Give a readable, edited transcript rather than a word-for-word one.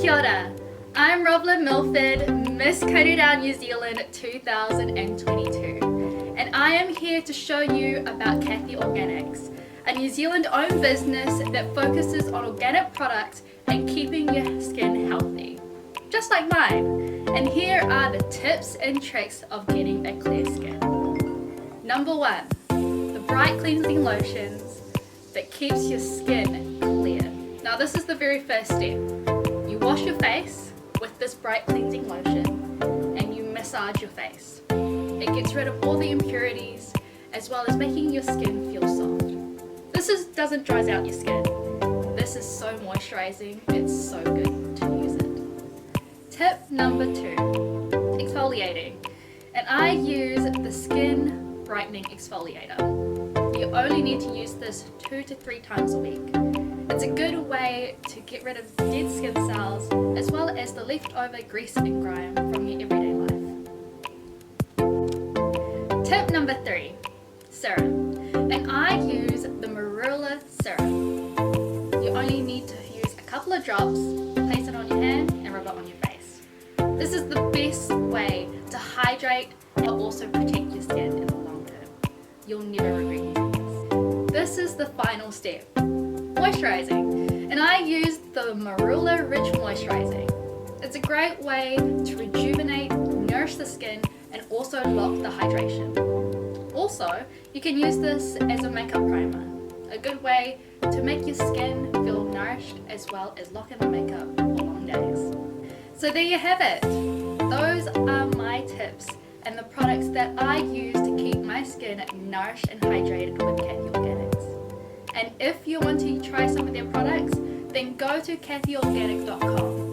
Kia ora. I'm Rovleen Milford Miss Kanorau New Zealand 2022, and I am here to show you about Kathy Organics, a New Zealand-owned business that focuses on organic products and keeping your skin healthy, just like mine. And here are the tips and tricks of getting a clear skin. Number 1, the bright cleansing lotions that keeps your skin clear. Now this is the very first step. You wash your face with this bright cleansing lotion and you massage your face. It gets rid of all the impurities as well as making your skin feel soft. This doesn't dry out your skin. This is so moisturizing, it's so good to use it. Tip number 2, exfoliating. And I use the Skin Brightening Exfoliator. You only need to use this 2 to 3 times a week. It's a good way to get rid of dead skin cells as well as the leftover grease and grime from your everyday life. Tip number 3, serum. And I use the Marula Serum. You only need to use a couple of drops, place it on your hand and rub it on your face. This is the best way to hydrate but also protect your skin in the long term. You'll never regret using this. This is the final step. Moisturizing, and I use the Marula Rich Moisturizer. It's a great way to rejuvenate, nourish the skin, and also lock the hydration. Also, you can use this as a makeup primer, a good way to make your skin feel nourished as well as lock in the makeup for long days. So there you have it. Those are my tips and the products that I use to keep my skin nourished and hydrated with Kathy Organics. And if you want to try some of their products, then go to kathyorganic.com.